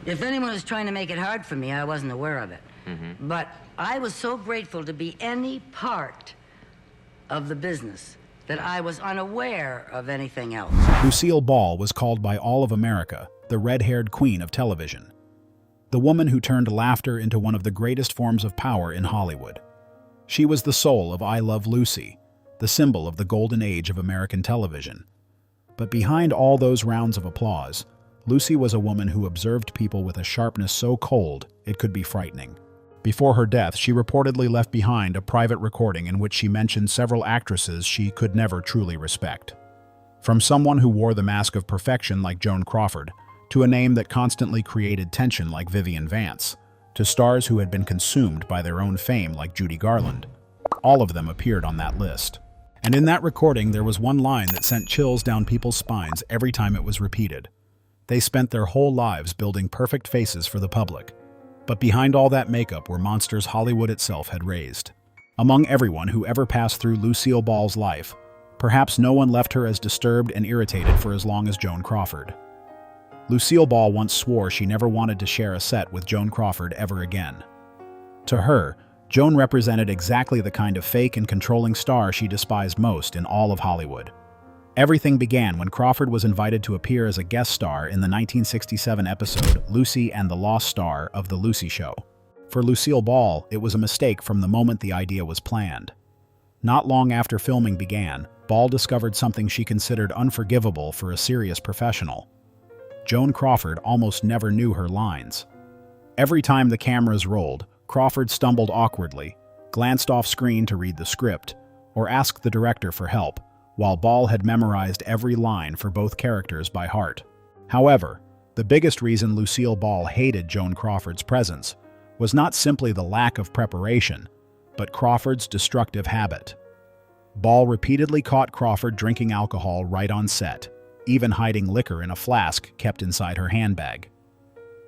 If anyone was trying to make it hard for me, I wasn't aware of it. Mm-hmm. But I was so grateful to be any part of the business that I was unaware of anything else. Lucille Ball was called by all of America the red-haired queen of television, the woman who turned laughter into one of the greatest forms of power in Hollywood. She was the soul of I Love Lucy, the symbol of the golden age of American television. But behind all those rounds of applause, Lucy was a woman who observed people with a sharpness so cold it could be frightening. Before her death, she reportedly left behind a private recording in which she mentioned several actresses she could never truly respect. From someone who wore the mask of perfection like Joan Crawford, to a name that constantly created tension like Vivian Vance, to stars who had been consumed by their own fame like Judy Garland. All of them appeared on that list. And in that recording, there was one line that sent chills down people's spines every time it was repeated. They spent their whole lives building perfect faces for the public. But behind all that makeup were monsters Hollywood itself had raised. Among everyone who ever passed through Lucille Ball's life, perhaps no one left her as disturbed and irritated for as long as Joan Crawford. Lucille Ball once swore she never wanted to share a set with Joan Crawford ever again. To her, Joan represented exactly the kind of fake and controlling star she despised most in all of Hollywood. Everything began when Crawford was invited to appear as a guest star in the 1967 episode Lucy and the Lost Star of The Lucy Show. For Lucille Ball, it was a mistake from the moment the idea was planned. Not long after filming began, Ball discovered something she considered unforgivable for a serious professional. Joan Crawford almost never knew her lines. Every time the cameras rolled, Crawford stumbled awkwardly, glanced off screen to read the script, or asked the director for help, while Ball had memorized every line for both characters by heart. However, the biggest reason Lucille Ball hated Joan Crawford's presence was not simply the lack of preparation, but Crawford's destructive habit. Ball repeatedly caught Crawford drinking alcohol right on set, even hiding liquor in a flask kept inside her handbag.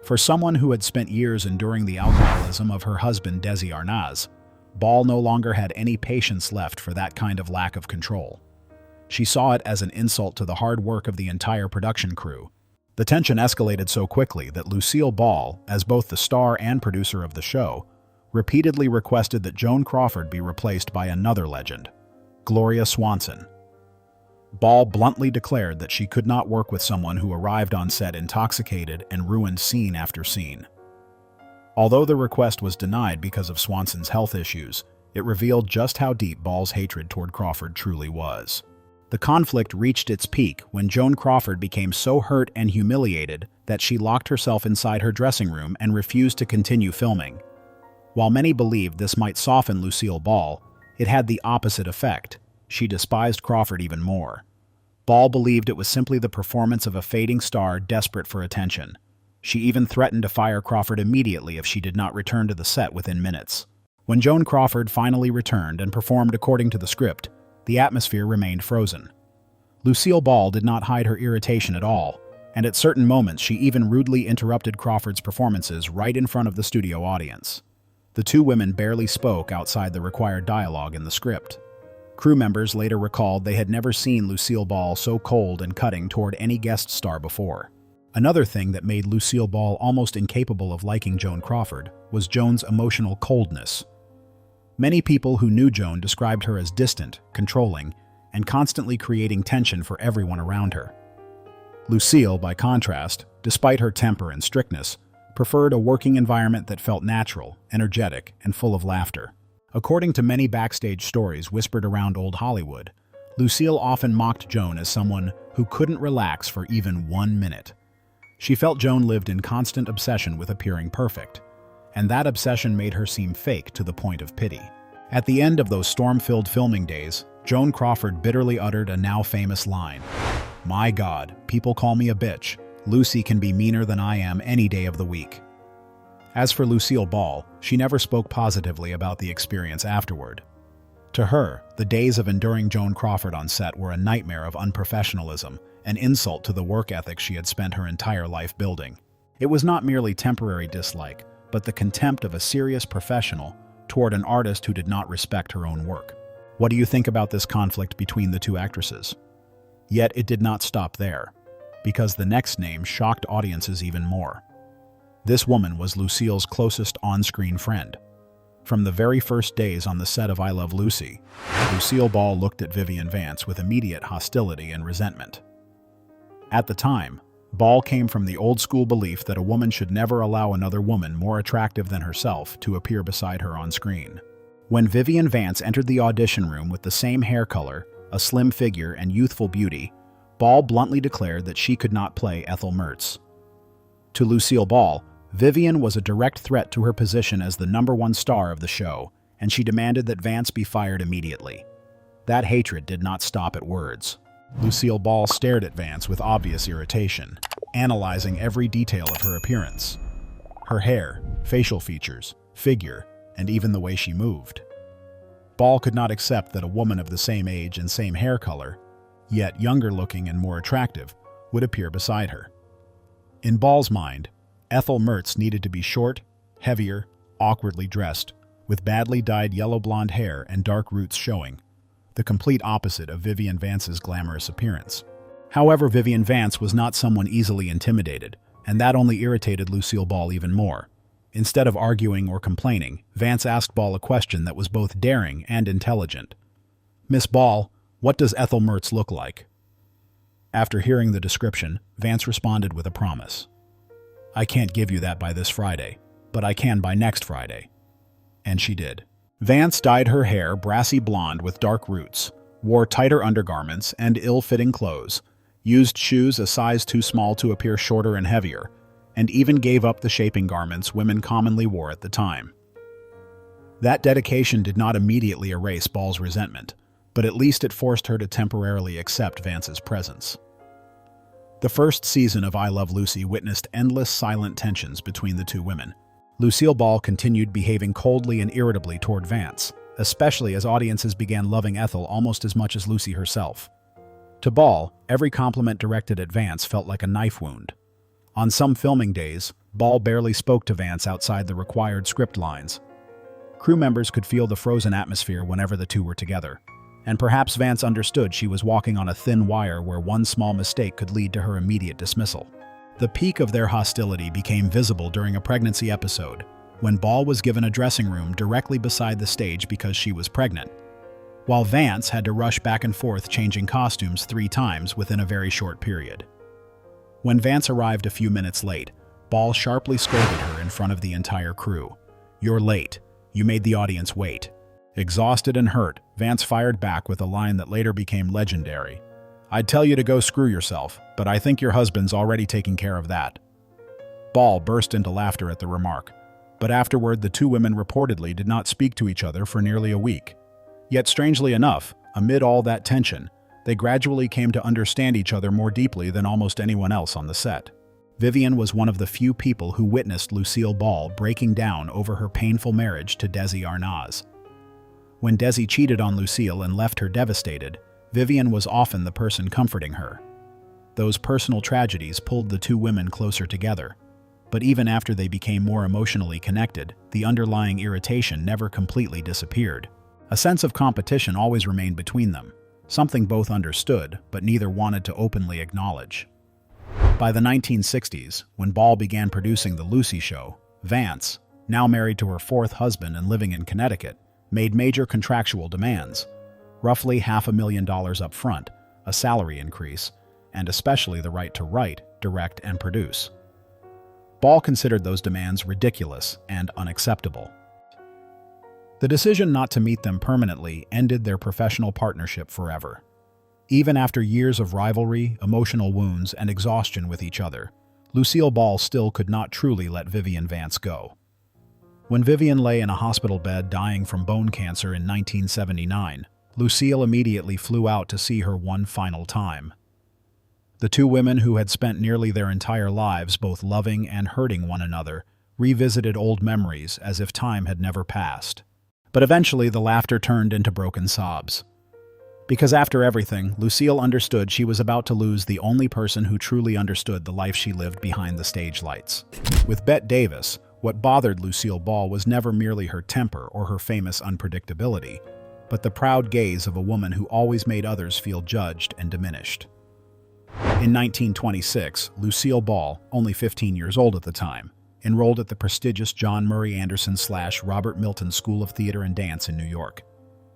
For someone who had spent years enduring the alcoholism of her husband Desi Arnaz, Ball no longer had any patience left for that kind of lack of control. She saw it as an insult to the hard work of the entire production crew. The tension escalated so quickly that Lucille Ball, as both the star and producer of the show, repeatedly requested that Joan Crawford be replaced by another legend, Gloria Swanson. Ball bluntly declared that she could not work with someone who arrived on set intoxicated and ruined scene after scene. Although the request was denied because of Swanson's health issues, it revealed just how deep Ball's hatred toward Crawford truly was. The conflict reached its peak when Joan Crawford became so hurt and humiliated that she locked herself inside her dressing room and refused to continue filming. While many believed this might soften Lucille Ball, it had the opposite effect. She despised Crawford even more. Ball believed it was simply the performance of a fading star desperate for attention. She even threatened to fire Crawford immediately if she did not return to the set within minutes. When Joan Crawford finally returned and performed according to the script, the atmosphere remained frozen. Lucille Ball did not hide her irritation at all, and at certain moments she even rudely interrupted Crawford's performances right in front of the studio audience. The two women barely spoke outside the required dialogue in the script. Crew members later recalled they had never seen Lucille Ball so cold and cutting toward any guest star before. Another thing that made Lucille Ball almost incapable of liking Joan Crawford was Joan's emotional coldness. Many people who knew Joan described her as distant, controlling, and constantly creating tension for everyone around her. Lucille, by contrast, despite her temper and strictness, preferred a working environment that felt natural, energetic, and full of laughter. According to many backstage stories whispered around old Hollywood, Lucille often mocked Joan as someone who couldn't relax for even 1 minute. She felt Joan lived in constant obsession with appearing perfect, and that obsession made her seem fake to the point of pity. At the end of those storm-filled filming days, Joan Crawford bitterly uttered a now-famous line, "My God, people call me a bitch. Lucy can be meaner than I am any day of the week." As for Lucille Ball, she never spoke positively about the experience afterward. To her, the days of enduring Joan Crawford on set were a nightmare of unprofessionalism, an insult to the work ethic she had spent her entire life building. It was not merely temporary dislike, but the contempt of a serious professional toward an artist who did not respect her own work. What do you think about this conflict between the two actresses? Yet it did not stop there, because the next name shocked audiences even more. This woman was Lucille's closest on-screen friend. From the very first days on the set of I Love Lucy, Lucille Ball looked at Vivian Vance with immediate hostility and resentment. At the time, Ball came from the old-school belief that a woman should never allow another woman more attractive than herself to appear beside her on screen. When Vivian Vance entered the audition room with the same hair color, a slim figure, and youthful beauty, Ball bluntly declared that she could not play Ethel Mertz. To Lucille Ball, Vivian was a direct threat to her position as the #1 star of the show, and she demanded that Vance be fired immediately. That hatred did not stop at words. Lucille Ball stared at Vance with obvious irritation, analyzing every detail of her appearance. Her hair, facial features, figure, and even the way she moved. Ball could not accept that a woman of the same age and same hair color, yet younger looking and more attractive, would appear beside her. In Ball's mind, Ethel Mertz needed to be short, heavier, awkwardly dressed, with badly dyed yellow blonde hair and dark roots showing, the complete opposite of Vivian Vance's glamorous appearance. However, Vivian Vance was not someone easily intimidated, and that only irritated Lucille Ball even more. Instead of arguing or complaining, Vance asked Ball a question that was both daring and intelligent. "Miss Ball, what does Ethel Mertz look like?" After hearing the description, Vance responded with a promise. "I can't give you that by this Friday, but I can by next Friday." And she did. Vance dyed her hair brassy blonde with dark roots, wore tighter undergarments and ill-fitting clothes, used shoes a size too small to appear shorter and heavier, and even gave up the shaping garments women commonly wore at the time. That dedication did not immediately erase Ball's resentment, but at least it forced her to temporarily accept Vance's presence. The first season of I Love Lucy witnessed endless silent tensions between the two women. Lucille Ball continued behaving coldly and irritably toward Vance, especially as audiences began loving Ethel almost as much as Lucy herself. To Ball, every compliment directed at Vance felt like a knife wound. On some filming days, Ball barely spoke to Vance outside the required script lines. Crew members could feel the frozen atmosphere whenever the two were together, and perhaps Vance understood she was walking on a thin wire where one small mistake could lead to her immediate dismissal. The peak of their hostility became visible during a pregnancy episode, when Ball was given a dressing room directly beside the stage because she was pregnant, while Vance had to rush back and forth changing costumes 3 times within a very short period. When Vance arrived a few minutes late, Ball sharply scolded her in front of the entire crew. "You're late. You made the audience wait." Exhausted and hurt, Vance fired back with a line that later became legendary. "I'd tell you to go screw yourself, but I think your husband's already taking care of that." Ball burst into laughter at the remark, but afterward the two women reportedly did not speak to each other for nearly a week. Yet strangely enough, amid all that tension, they gradually came to understand each other more deeply than almost anyone else on the set. Vivian was one of the few people who witnessed Lucille Ball breaking down over her painful marriage to Desi Arnaz. When Desi cheated on Lucille and left her devastated, Vivian was often the person comforting her. Those personal tragedies pulled the two women closer together. But even after they became more emotionally connected, the underlying irritation never completely disappeared. A sense of competition always remained between them, something both understood but neither wanted to openly acknowledge. By the 1960s, when Ball began producing The Lucy Show, Vance, now married to her 4th husband and living in Connecticut, made major contractual demands, roughly $500,000 up front, a salary increase, and especially the right to write, direct, and produce. Ball considered those demands ridiculous and unacceptable. The decision not to meet them permanently ended their professional partnership forever. Even after years of rivalry, emotional wounds, and exhaustion with each other, Lucille Ball still could not truly let Vivian Vance go. When Vivian lay in a hospital bed dying from bone cancer in 1979, Lucille immediately flew out to see her one final time. The two women who had spent nearly their entire lives both loving and hurting one another revisited old memories as if time had never passed. But eventually the laughter turned into broken sobs. Because after everything, Lucille understood she was about to lose the only person who truly understood the life she lived behind the stage lights. With Bette Davis, what bothered Lucille Ball was never merely her temper or her famous unpredictability, but the proud gaze of a woman who always made others feel judged and diminished. In 1926, Lucille Ball, only 15 years old at the time, enrolled at the prestigious John Murray Anderson/Robert Milton School of Theater and Dance in New York.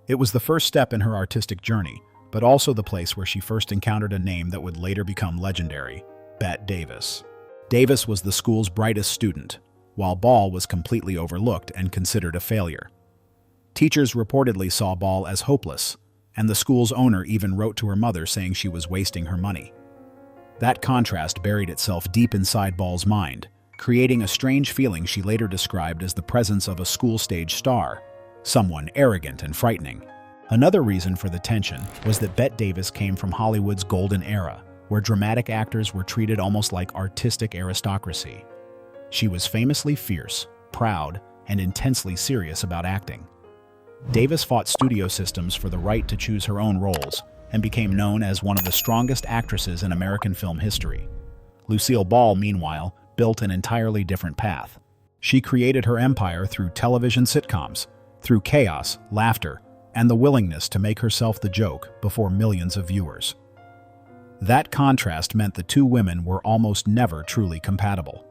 It was the first step in her artistic journey, but also the place where she first encountered a name that would later become legendary: Bette Davis. Davis was the school's brightest student, while Ball was completely overlooked and considered a failure. Teachers reportedly saw Ball as hopeless, and the school's owner even wrote to her mother saying she was wasting her money. That contrast buried itself deep inside Ball's mind, creating a strange feeling she later described as the presence of a school-stage star, someone arrogant and frightening. Another reason for the tension was that Bette Davis came from Hollywood's golden era, where dramatic actors were treated almost like artistic aristocracy. She was famously fierce, proud, and intensely serious about acting. Davis fought studio systems for the right to choose her own roles and became known as one of the strongest actresses in American film history. Lucille Ball, meanwhile, built an entirely different path. She created her empire through television sitcoms, through chaos, laughter, and the willingness to make herself the joke before millions of viewers. That contrast meant the two women were almost never truly compatible.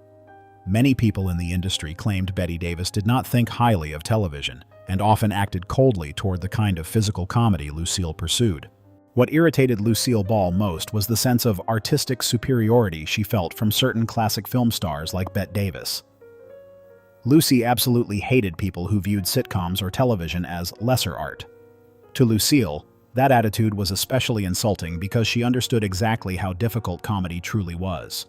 Many people in the industry claimed Bette Davis did not think highly of television and often acted coldly toward the kind of physical comedy Lucille pursued. What irritated Lucille Ball most was the sense of artistic superiority she felt from certain classic film stars like Bette Davis. Lucy absolutely hated people who viewed sitcoms or television as lesser art. To Lucille, that attitude was especially insulting because she understood exactly how difficult comedy truly was.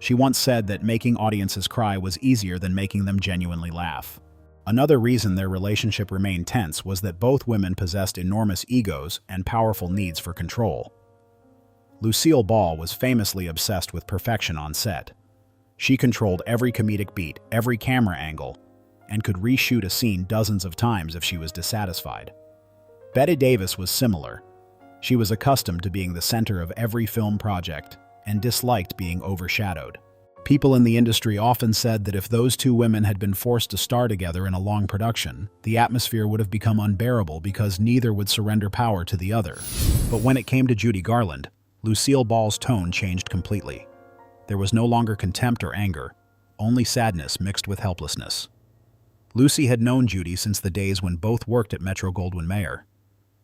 She once said that making audiences cry was easier than making them genuinely laugh. Another reason their relationship remained tense was that both women possessed enormous egos and powerful needs for control. Lucille Ball was famously obsessed with perfection on set. She controlled every comedic beat, every camera angle, and could reshoot a scene dozens of times if she was dissatisfied. Bette Davis was similar. She was accustomed to being the center of every film project and disliked being overshadowed. People in the industry often said that if those two women had been forced to star together in a long production, the atmosphere would have become unbearable because neither would surrender power to the other. But when it came to Judy Garland, Lucille Ball's tone changed completely. There was no longer contempt or anger, only sadness mixed with helplessness. Lucy had known Judy since the days when both worked at Metro-Goldwyn-Mayer.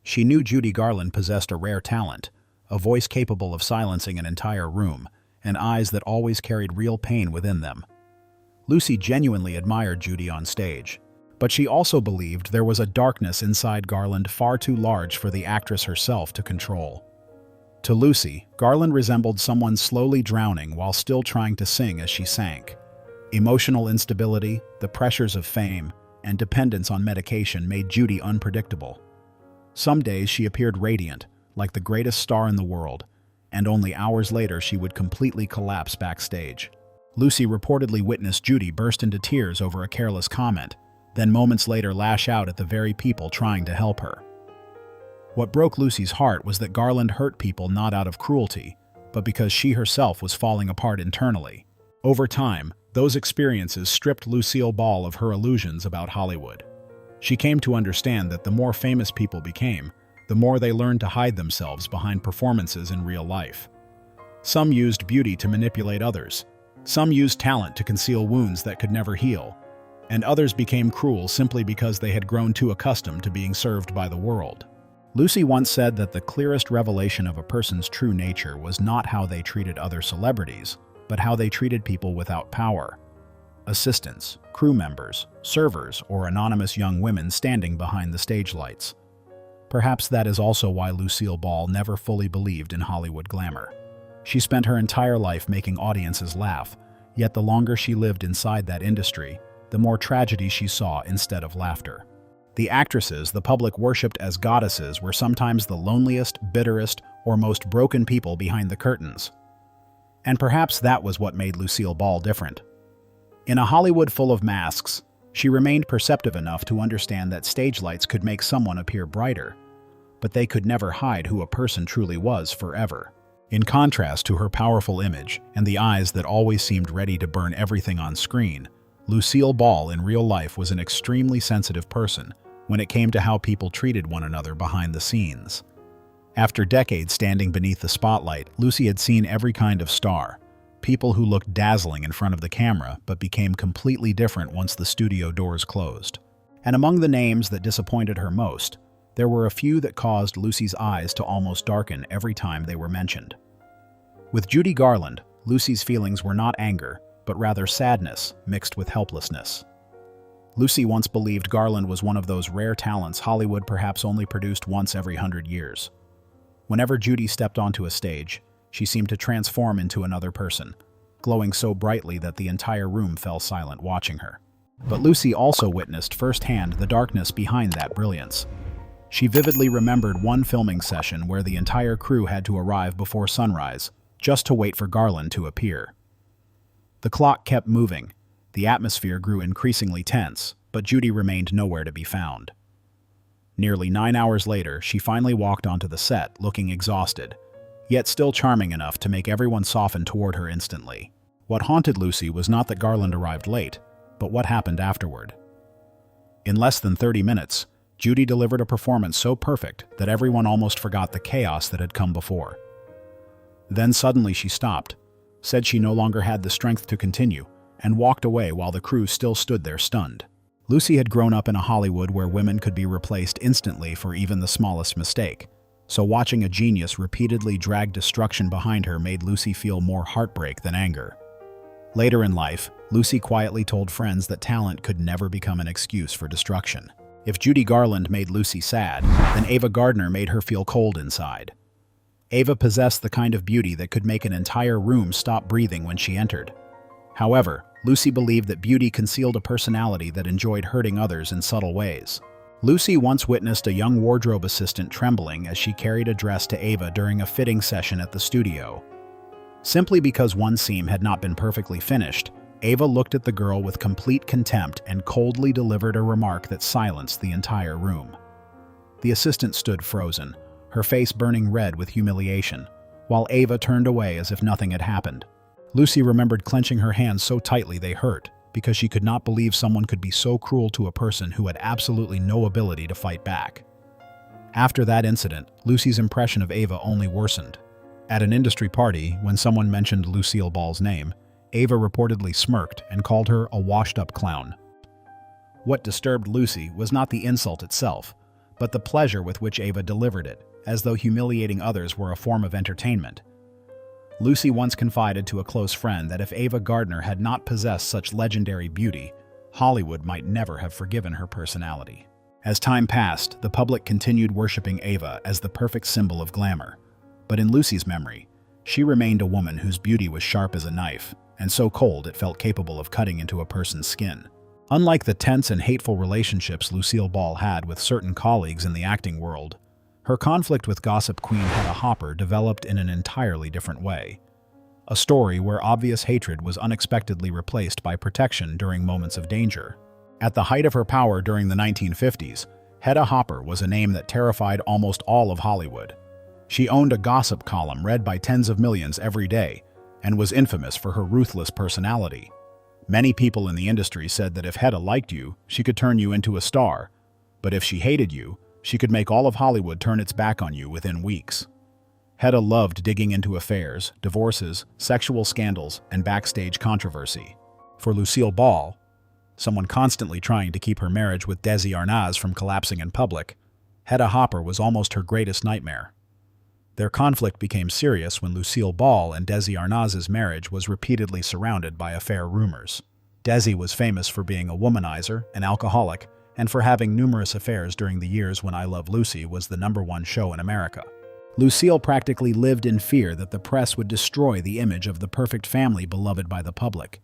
She knew Judy Garland possessed a rare talent, a voice capable of silencing an entire room, and eyes that always carried real pain within them. Lucy genuinely admired Judy on stage, but she also believed there was a darkness inside Garland far too large for the actress herself to control. To Lucy, Garland resembled someone slowly drowning while still trying to sing as she sank. Emotional instability, the pressures of fame, and dependence on medication made Judy unpredictable. Some days she appeared radiant, like the greatest star in the world, and only hours later she would completely collapse backstage. Lucy reportedly witnessed Judy burst into tears over a careless comment, then moments later lash out at the very people trying to help her. What broke Lucy's heart was that Garland hurt people not out of cruelty, but because she herself was falling apart internally. Over time, those experiences stripped Lucille Ball of her illusions about Hollywood. She came to understand that the more famous people became, the more they learned to hide themselves behind performances in real life. Some used beauty to manipulate others. Some used talent to conceal wounds that could never heal. And others became cruel simply because they had grown too accustomed to being served by the world. Lucy once said that the clearest revelation of a person's true nature was not how they treated other celebrities, but how they treated people without power. Assistants, crew members, servers, or anonymous young women standing behind the stage lights. Perhaps that is also why Lucille Ball never fully believed in Hollywood glamour. She spent her entire life making audiences laugh, yet the longer she lived inside that industry, the more tragedy she saw instead of laughter. The actresses the public worshipped as goddesses were sometimes the loneliest, bitterest, or most broken people behind the curtains. And perhaps that was what made Lucille Ball different. In a Hollywood full of masks, she remained perceptive enough to understand that stage lights could make someone appear brighter, but they could never hide who a person truly was forever. In contrast to her powerful image and the eyes that always seemed ready to burn everything on screen, Lucille Ball in real life was an extremely sensitive person when it came to how people treated one another behind the scenes. After decades standing beneath the spotlight, Lucy had seen every kind of star, people who looked dazzling in front of the camera but became completely different once the studio doors closed. And among the names that disappointed her most, there were a few that caused Lucy's eyes to almost darken every time they were mentioned. With Judy Garland, Lucy's feelings were not anger, but rather sadness mixed with helplessness. Lucy once believed Garland was one of those rare talents Hollywood perhaps only produced once every 100 years. Whenever Judy stepped onto a stage, she seemed to transform into another person, glowing so brightly that the entire room fell silent watching her. But Lucy also witnessed firsthand the darkness behind that brilliance. She vividly remembered one filming session where the entire crew had to arrive before sunrise, just to wait for Garland to appear. The clock kept moving, the atmosphere grew increasingly tense, but Judy remained nowhere to be found. Nearly 9 hours later, she finally walked onto the set, looking exhausted, yet still charming enough to make everyone soften toward her instantly. What haunted Lucy was not that Garland arrived late, but what happened afterward. In less than 30 minutes, Judy delivered a performance so perfect that everyone almost forgot the chaos that had come before. Then suddenly she stopped, said she no longer had the strength to continue, and walked away while the crew still stood there stunned. Lucy had grown up in a Hollywood where women could be replaced instantly for even the smallest mistake, so watching a genius repeatedly drag destruction behind her made Lucy feel more heartbreak than anger. Later in life, Lucy quietly told friends that talent could never become an excuse for destruction. If Judy Garland made Lucy sad, then Ava Gardner made her feel cold inside. Ava possessed the kind of beauty that could make an entire room stop breathing when she entered. However, Lucy believed that beauty concealed a personality that enjoyed hurting others in subtle ways. Lucy once witnessed a young wardrobe assistant trembling as she carried a dress to Ava during a fitting session at the studio. Simply because one seam had not been perfectly finished, Ava looked at the girl with complete contempt and coldly delivered a remark that silenced the entire room. The assistant stood frozen, her face burning red with humiliation, while Ava turned away as if nothing had happened. Lucy remembered clenching her hands so tightly they hurt, because she could not believe someone could be so cruel to a person who had absolutely no ability to fight back. After that incident, Lucy's impression of Ava only worsened. At an industry party, when someone mentioned Lucille Ball's name, Ava reportedly smirked and called her a washed-up clown. What disturbed Lucy was not the insult itself, but the pleasure with which Ava delivered it, as though humiliating others were a form of entertainment. Lucy once confided to a close friend that if Ava Gardner had not possessed such legendary beauty, Hollywood might never have forgiven her personality. As time passed, the public continued worshiping Ava as the perfect symbol of glamour. But in Lucy's memory, she remained a woman whose beauty was sharp as a knife, and so cold it felt capable of cutting into a person's skin. Unlike the tense and hateful relationships Lucille Ball had with certain colleagues in the acting world, her conflict with gossip queen Hedda Hopper developed in an entirely different way. A story where obvious hatred was unexpectedly replaced by protection during moments of danger. At the height of her power during the 1950s, Hedda Hopper was a name that terrified almost all of Hollywood. She owned a gossip column read by tens of millions every day, and was infamous for her ruthless personality. Many people in the industry said that if Hedda liked you, she could turn you into a star, but if she hated you, she could make all of Hollywood turn its back on you within weeks. Hedda loved digging into affairs, divorces, sexual scandals, and backstage controversy. For Lucille Ball, someone constantly trying to keep her marriage with Desi Arnaz from collapsing in public, Hedda Hopper was almost her greatest nightmare. Their conflict became serious when Lucille Ball and Desi Arnaz's marriage was repeatedly surrounded by affair rumors. Desi was famous for being a womanizer, an alcoholic, and for having numerous affairs during the years when I Love Lucy was the #1 show in America. Lucille practically lived in fear that the press would destroy the image of the perfect family beloved by the public.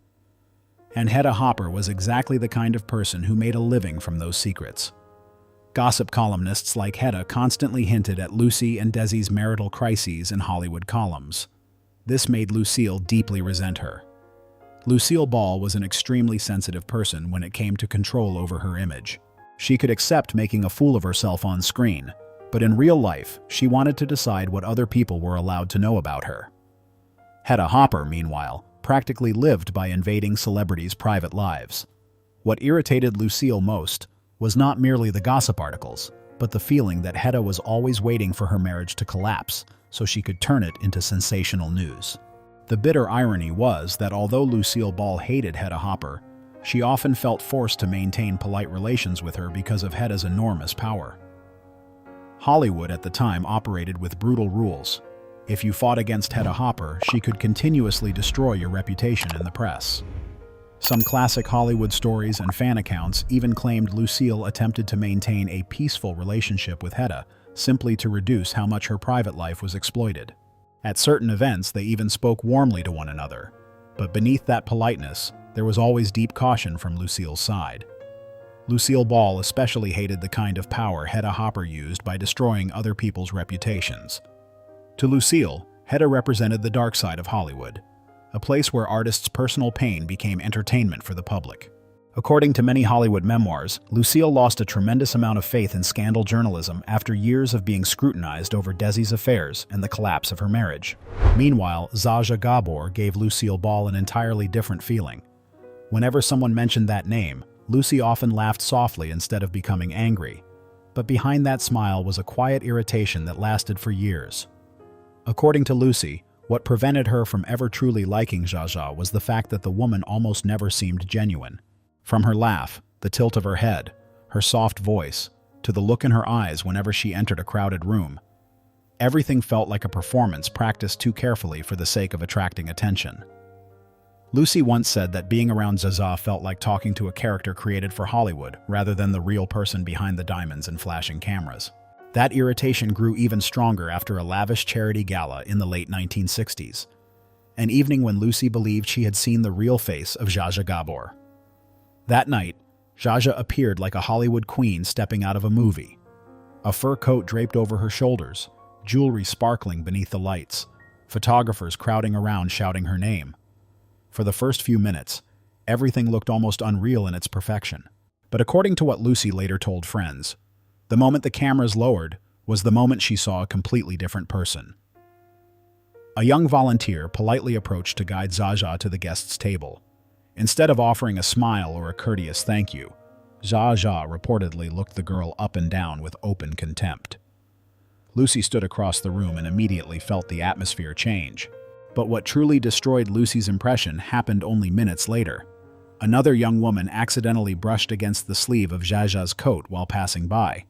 And Hedda Hopper was exactly the kind of person who made a living from those secrets. Gossip columnists like Hedda constantly hinted at Lucy and Desi's marital crises in Hollywood columns. This made Lucille deeply resent her. Lucille Ball was an extremely sensitive person when it came to control over her image. She could accept making a fool of herself on screen, but in real life, she wanted to decide what other people were allowed to know about her. Hedda Hopper, meanwhile, practically lived by invading celebrities' private lives. What irritated Lucille most was not merely the gossip articles, but the feeling that Hedda was always waiting for her marriage to collapse so she could turn it into sensational news. The bitter irony was that although Lucille Ball hated Hedda Hopper, she often felt forced to maintain polite relations with her because of Hedda's enormous power. Hollywood at the time operated with brutal rules. If you fought against Hedda Hopper, she could continuously destroy your reputation in the press. Some classic Hollywood stories and fan accounts even claimed Lucille attempted to maintain a peaceful relationship with Hedda simply to reduce how much her private life was exploited. At certain events, they even spoke warmly to one another. But beneath that politeness, there was always deep caution from Lucille's side. Lucille Ball especially hated the kind of power Hedda Hopper used by destroying other people's reputations. To Lucille, Hedda represented the dark side of Hollywood, a place where artists' personal pain became entertainment for the public. According to many Hollywood memoirs, Lucille lost a tremendous amount of faith in scandal journalism after years of being scrutinized over Desi's affairs and the collapse of her marriage. Meanwhile, Zsa Zsa Gabor gave Lucille Ball an entirely different feeling. Whenever someone mentioned that name, Lucy often laughed softly instead of becoming angry. But behind that smile was a quiet irritation that lasted for years. According to Lucy, what prevented her from ever truly liking Zsa Zsa was the fact that the woman almost never seemed genuine. From her laugh, the tilt of her head, her soft voice, to the look in her eyes whenever she entered a crowded room, everything felt like a performance practiced too carefully for the sake of attracting attention. Lucy once said that being around Zsa Zsa felt like talking to a character created for Hollywood rather than the real person behind the diamonds and flashing cameras. That irritation grew even stronger after a lavish charity gala in the late 1960s, an evening when Lucy believed she had seen the real face of Zsa Zsa Gabor. That night, Zsa Zsa appeared like a Hollywood queen stepping out of a movie. A fur coat draped over her shoulders, jewelry sparkling beneath the lights, photographers crowding around shouting her name. For the first few minutes, everything looked almost unreal in its perfection. But according to what Lucy later told friends, the moment the cameras lowered was the moment she saw a completely different person. A young volunteer politely approached to guide Zsa Zsa to the guests' table. Instead of offering a smile or a courteous thank you, Zsa Zsa reportedly looked the girl up and down with open contempt. Lucy stood across the room and immediately felt the atmosphere change. But what truly destroyed Lucy's impression happened only minutes later. Another young woman accidentally brushed against the sleeve of Zsa Zsa's coat while passing by.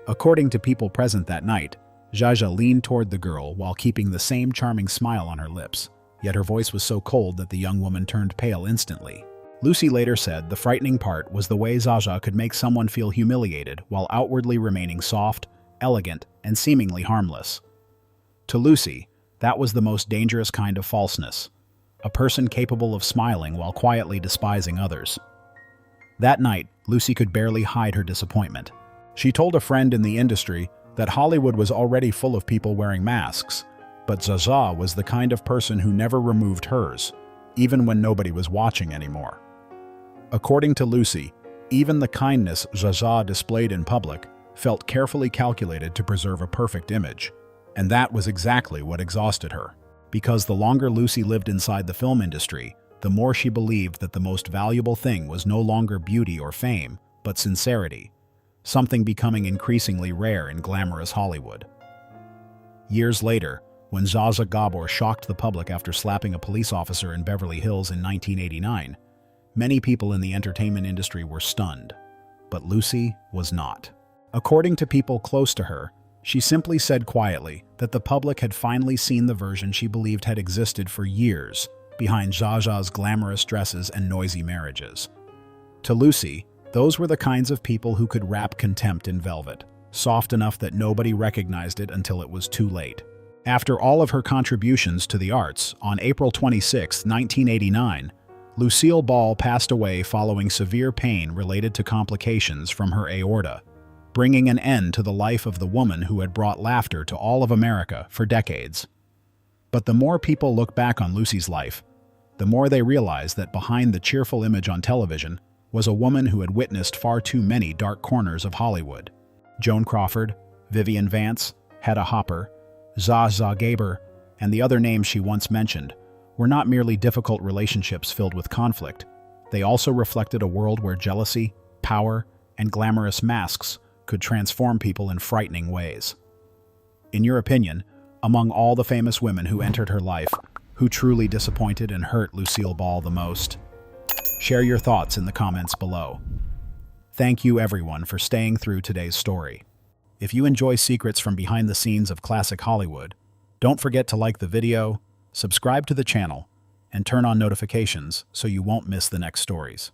According to people present that night, Zsa Zsa leaned toward the girl while keeping the same charming smile on her lips. Yet her voice was so cold that the young woman turned pale instantly. Lucy later said the frightening part was the way Zsa Zsa could make someone feel humiliated while outwardly remaining soft, elegant, and seemingly harmless. To Lucy, that was the most dangerous kind of falseness, a person capable of smiling while quietly despising others. That night, Lucy could barely hide her disappointment. She told a friend in the industry that Hollywood was already full of people wearing masks, but Zsa Zsa was the kind of person who never removed hers, even when nobody was watching anymore. According to Lucy, even the kindness Zsa Zsa displayed in public felt carefully calculated to preserve a perfect image. And that was exactly what exhausted her. Because the longer Lucy lived inside the film industry, the more she believed that the most valuable thing was no longer beauty or fame, but sincerity, something becoming increasingly rare in glamorous Hollywood. Years later, when Zsa Zsa Gabor shocked the public after slapping a police officer in Beverly Hills in 1989, many people in the entertainment industry were stunned. But Lucy was not. According to people close to her, she simply said quietly that the public had finally seen the version she believed had existed for years behind Zsa Zsa's glamorous dresses and noisy marriages. To Lucy, those were the kinds of people who could wrap contempt in velvet, soft enough that nobody recognized it until it was too late. After all of her contributions to the arts, on April 26, 1989, Lucille Ball passed away following severe pain related to complications from her aorta, bringing an end to the life of the woman who had brought laughter to all of America for decades. But the more people look back on Lucy's life, the more they realize that behind the cheerful image on television was a woman who had witnessed far too many dark corners of Hollywood. Joan Crawford, Vivian Vance, Hedda Hopper, Zsa Zsa Gabor, and the other names she once mentioned were not merely difficult relationships filled with conflict. They also reflected a world where jealousy, power, and glamorous masks could transform people in frightening ways. In your opinion, among all the famous women who entered her life, Who truly disappointed and hurt Lucille Ball the most? Share your thoughts in the comments below. Thank you everyone for staying through today's story. If you enjoy secrets from behind the scenes of classic Hollywood, don't forget to like the video, subscribe to the channel, and turn on notifications so you won't miss the next stories.